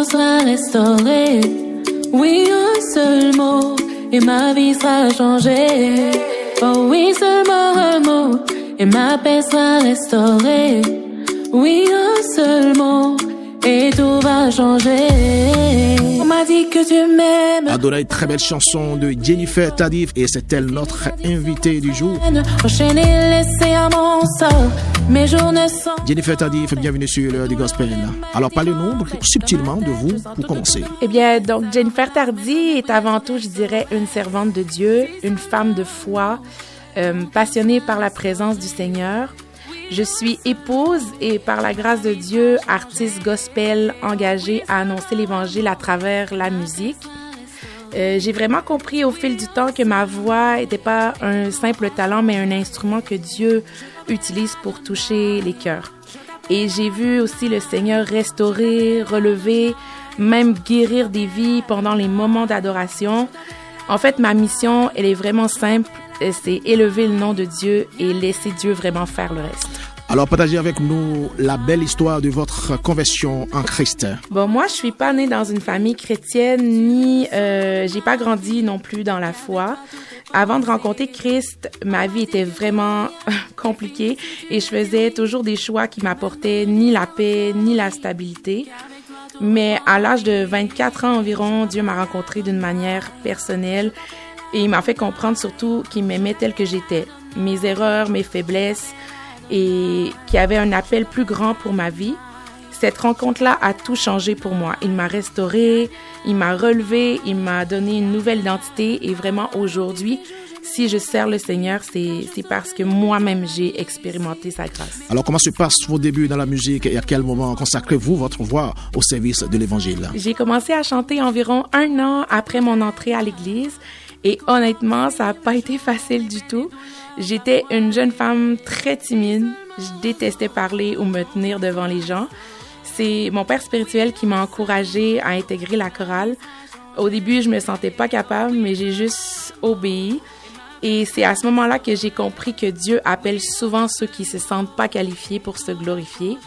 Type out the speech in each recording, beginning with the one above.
sera restauré. Oui, un seul mot et ma vie sera changée. Oh oui, seulement un mot et ma paix sera restaurée. Oui, un seul mot et tout va changer. On m'a dit que tu m'aimes. Adonai, très belle chanson de Jennifer Tardif et c'est elle notre invitée du jour. Enchaîné, laissé à mon sort. Mes jours ne sont... Jennifer Tardif, bienvenue sur l'heure du gospel. Alors parlez-nous subtilement de vous pour commencer. Eh bien, donc Jennifer Tardif est avant tout, je dirais, une servante de Dieu, une femme de foi, passionnée par la présence du Seigneur. Je suis épouse et par la grâce de Dieu, artiste gospel engagée à annoncer l'Évangile à travers la musique. J'ai vraiment compris au fil du temps que ma voix n'était pas un simple talent, mais un instrument que Dieu utilise pour toucher les cœurs. Et j'ai vu aussi le Seigneur restaurer, relever, même guérir des vies pendant les moments d'adoration. En fait, ma mission, elle est vraiment simple. C'est élever le nom de Dieu et laisser Dieu vraiment faire le reste. Alors, partagez avec nous la belle histoire de votre conversion en Christ. Bon, moi, je suis pas née dans une famille chrétienne, ni j'ai pas grandi non plus dans la foi. Avant de rencontrer Christ, ma vie était vraiment compliquée et je faisais toujours des choix qui m'apportaient ni la paix, ni la stabilité. Mais à l'âge de 24 ans environ, Dieu m'a rencontrée d'une manière personnelle et il m'a fait comprendre surtout qu'il m'aimait tel que j'étais. Mes erreurs, mes faiblesses et qu'il y avait un appel plus grand pour ma vie. Cette rencontre-là a tout changé pour moi. Il m'a restaurée, il m'a relevée, il m'a donné une nouvelle identité et vraiment aujourd'hui, si je sers le Seigneur, c'est parce que moi-même j'ai expérimenté sa grâce. Alors comment se passent vos débuts dans la musique et à quel moment consacrez-vous votre voix au service de l'Évangile? J'ai commencé à chanter environ 1 an après mon entrée à l'église et honnêtement, ça n'a pas été facile du tout. J'étais une jeune femme très timide. Je détestais parler ou me tenir devant les gens. C'est mon père spirituel qui m'a encouragée à intégrer la chorale. Au début, je me sentais pas capable, mais j'ai juste obéi. Et c'est à ce moment-là que j'ai compris que Dieu appelle souvent ceux qui se sentent pas qualifiés pour se glorifier.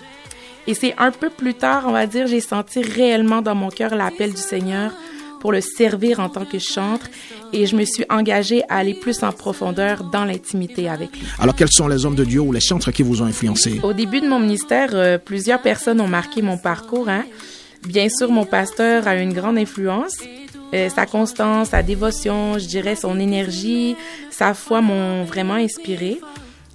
Et c'est un peu plus tard, on va dire, j'ai senti réellement dans mon cœur l'appel du Seigneur pour le servir en tant que chantre et je me suis engagée à aller plus en profondeur dans l'intimité avec lui. Alors, quels sont les hommes de Dieu ou les chantres qui vous ont influencé? Au début de mon ministère, plusieurs personnes ont marqué mon parcours. Bien sûr, mon pasteur a une grande influence. Sa constance, sa dévotion, je dirais son énergie, sa foi m'ont vraiment inspirée.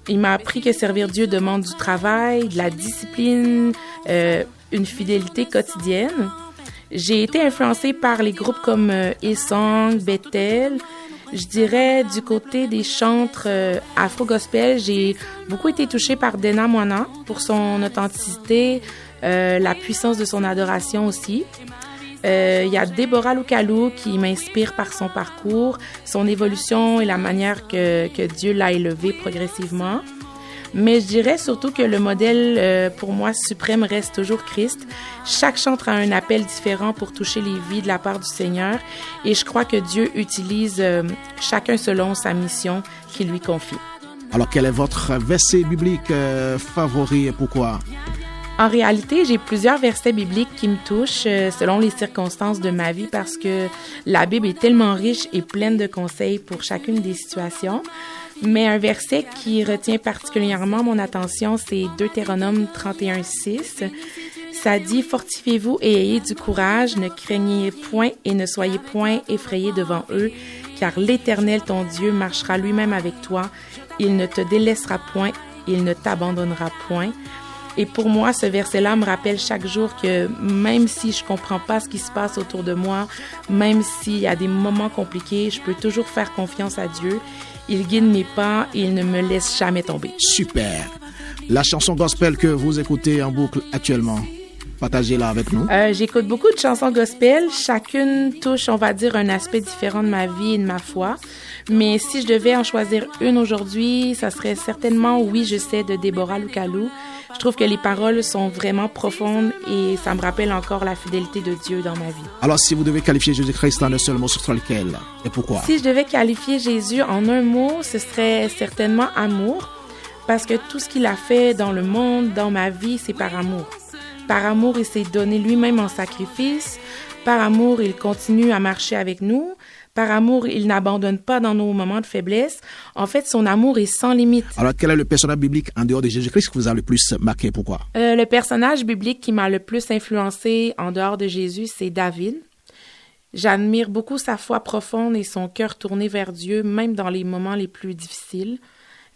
Il m'a appris que servir Dieu demande du travail, de la discipline, une fidélité quotidienne. J'ai été influencée par les groupes comme Hillsong, Bethel. Je dirais du côté des chantres afro-gospel, j'ai beaucoup été touchée par Dena Moana pour son authenticité, la puissance de son adoration aussi. Il y a Deborah Lukalu qui m'inspire par son parcours, son évolution et la manière que Dieu l'a élevée progressivement. Mais je dirais surtout que le modèle, pour moi, suprême reste toujours Christ. Chaque chantre a un appel différent pour toucher les vies de la part du Seigneur. Et je crois que Dieu utilise chacun selon sa mission qu'il lui confie. Alors, quel est votre verset biblique favori et pourquoi? En réalité, j'ai plusieurs versets bibliques qui me touchent selon les circonstances de ma vie parce que la Bible est tellement riche et pleine de conseils pour chacune des situations. Mais un verset qui retient particulièrement mon attention, c'est Deutéronome 31:6. Ça dit « Fortifiez-vous et ayez du courage, ne craignez point et ne soyez point effrayés devant eux, car l'Éternel, ton Dieu, marchera lui-même avec toi. Il ne te délaissera point, il ne t'abandonnera point. » Et pour moi, ce verset-là me rappelle chaque jour que même si je comprends pas ce qui se passe autour de moi, même s'il y a des moments compliqués, je peux toujours faire confiance à Dieu. Il guide mes pas et il ne me laisse jamais tomber. Super! La chanson gospel que vous écoutez en boucle actuellement, partagez-la avec nous. J'écoute beaucoup de chansons gospel. Chacune touche, on va dire, un aspect différent de ma vie et de ma foi. Mais si je devais en choisir une aujourd'hui, ça serait certainement « Oui, je sais » de Deborah Lukalu. Je trouve que les paroles sont vraiment profondes et ça me rappelle encore la fidélité de Dieu dans ma vie. Alors, si vous devez qualifier Jésus-Christ en un seul mot, ce serait lequel et pourquoi? Si je devais qualifier Jésus en un mot, ce serait certainement amour. Parce que tout ce qu'il a fait dans le monde, dans ma vie, c'est par amour. Par amour, il s'est donné lui-même en sacrifice. Par amour, il continue à marcher avec nous. Par amour, il n'abandonne pas dans nos moments de faiblesse. En fait, son amour est sans limite. Alors, quel est le personnage biblique en dehors de Jésus-Christ qui vous a le plus marqué? Pourquoi? Le personnage biblique qui m'a le plus influencé en dehors de Jésus, c'est David. J'admire beaucoup sa foi profonde et son cœur tourné vers Dieu, même dans les moments les plus difficiles.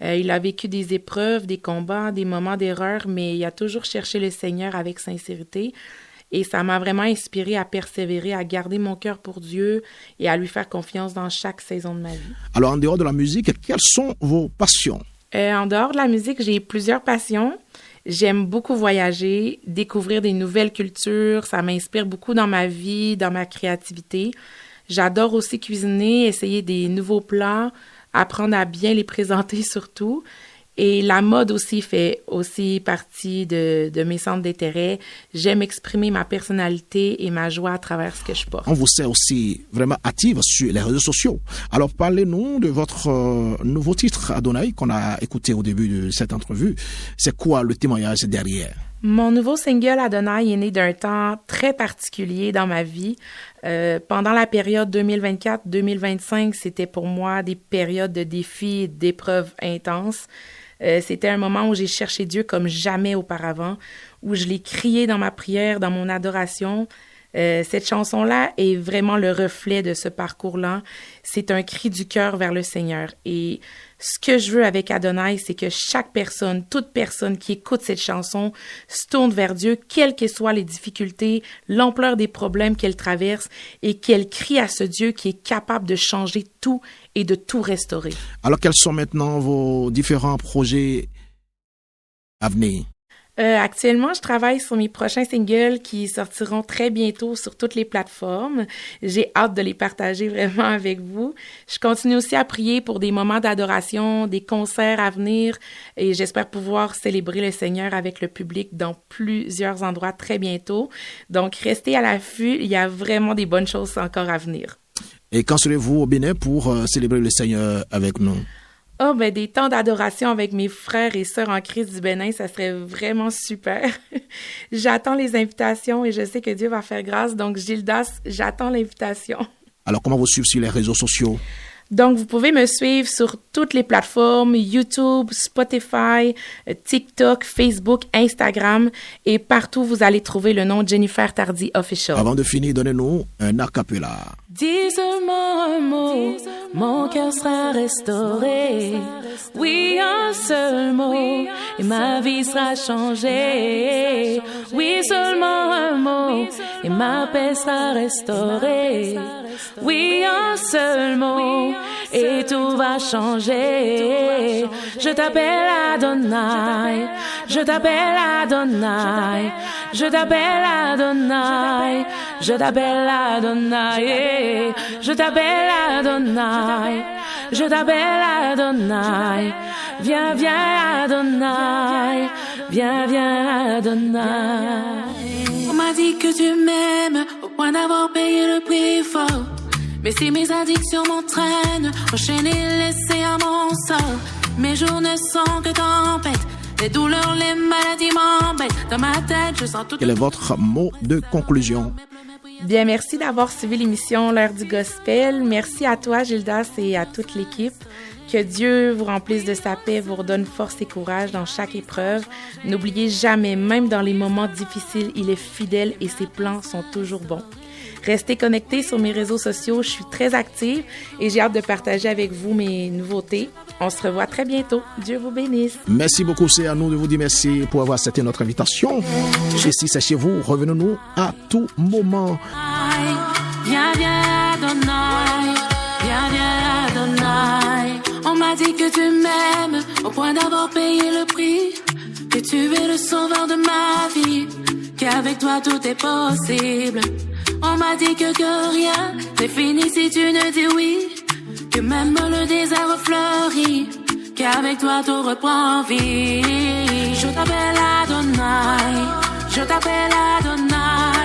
Il a vécu des épreuves, des combats, des moments d'erreur, mais il a toujours cherché le Seigneur avec sincérité. Et ça m'a vraiment inspiré à persévérer, à garder mon cœur pour Dieu et à lui faire confiance dans chaque saison de ma vie. Alors, en dehors de la musique, quelles sont vos passions? En dehors de la musique, j'ai plusieurs passions. J'aime beaucoup voyager, découvrir des nouvelles cultures. Ça m'inspire beaucoup dans ma vie, dans ma créativité. J'adore aussi cuisiner, essayer des nouveaux plats, apprendre à bien les présenter surtout. Et la mode aussi fait aussi partie de mes centres d'intérêt. J'aime exprimer ma personnalité et ma joie à travers ce que je porte. On vous sait aussi vraiment active sur les réseaux sociaux. Alors, parlez-nous de votre nouveau titre, Adonai, qu'on a écouté au début de cette entrevue. C'est quoi le témoignage derrière? Mon nouveau single Adonai est né d'un temps très particulier dans ma vie. Pendant la période 2024-2025, c'était pour moi des périodes de défis et d'épreuves intenses. C'était un moment où j'ai cherché Dieu comme jamais auparavant, où je l'ai crié dans ma prière, dans mon adoration. Cette chanson-là est vraiment le reflet de ce parcours-là. C'est un cri du cœur vers le Seigneur. Et ce que je veux avec Adonai, c'est que chaque personne, toute personne qui écoute cette chanson se tourne vers Dieu, quelles que soient les difficultés, l'ampleur des problèmes qu'elle traverse, et qu'elle crie à ce Dieu qui est capable de changer tout et de tout restaurer. Alors, quels sont maintenant vos différents projets à venir? Actuellement, je travaille sur mes prochains singles qui sortiront très bientôt sur toutes les plateformes. J'ai hâte de les partager vraiment avec vous. Je continue aussi à prier pour des moments d'adoration, des concerts à venir et j'espère pouvoir célébrer le Seigneur avec le public dans plusieurs endroits très bientôt. Donc, restez à l'affût. Il y a vraiment des bonnes choses encore à venir. Et quand serez-vous au Bénin pour célébrer le Seigneur avec nous? Oh, ben, des temps d'adoration avec mes frères et sœurs en Christ du Bénin, ça serait vraiment super. J'attends les invitations et je sais que Dieu va faire grâce. Donc, Gildas, j'attends l'invitation. Alors, comment vous suivre sur les réseaux sociaux? Donc, vous pouvez me suivre sur toutes les plateformes, YouTube, Spotify, TikTok, Facebook, Instagram et partout vous allez trouver le nom Jennifer Tardy Official. Avant de finir, donnez-nous un a cappella. Dis seulement un mot, mon cœur sera restauré. Oui, un seul mot, et ma vie sera changée. Oui, seulement un mot, et ma paix sera restaurée. Oui, un seul mot, et tout va changer. Je t'appelle Adonai, je t'appelle Adonai, je t'appelle Adonai, je t'appelle Adonai, je t'appelle Adonai, je t'appelle Adonai. Viens, viens Adonai, viens, viens Adonai. On m'a dit que tu m'aimes au point d'avoir payé le prix fort. Mais si mes addictions m'entraînent, enchaîner, laisser à mon sort. Mes jours ne sont que tempêtes, les douleurs, les maladies m'embêtent. Dans ma tête, je sens tout. Quel est votre mot de conclusion? Bien, merci d'avoir suivi l'émission L'heure du gospel. Merci à toi, Gildas, et à toute l'équipe. Que Dieu vous remplisse de sa paix, vous redonne force et courage dans chaque épreuve. N'oubliez jamais, même dans les moments difficiles, il est fidèle et ses plans sont toujours bons. Restez connectés sur mes réseaux sociaux, je suis très active et j'ai hâte de partager avec vous mes nouveautés. On se revoit très bientôt. Dieu vous bénisse. Merci beaucoup, c'est à nous de vous dire merci pour avoir accepté notre invitation. Ici, c'est chez vous, revenez-nous à tout moment. Viens, viens Adonai, viens, viens Adonai. On m'a dit que tu m'aimes au point d'avoir payé le prix, que tu es le sauveur de ma vie, qu'avec toi tout est possible. On m'a dit que rien n'est fini si tu ne dis oui, que même le désert fleurit, qu'avec toi tout reprend vie. Je t'appelle Adonai, je t'appelle Adonai.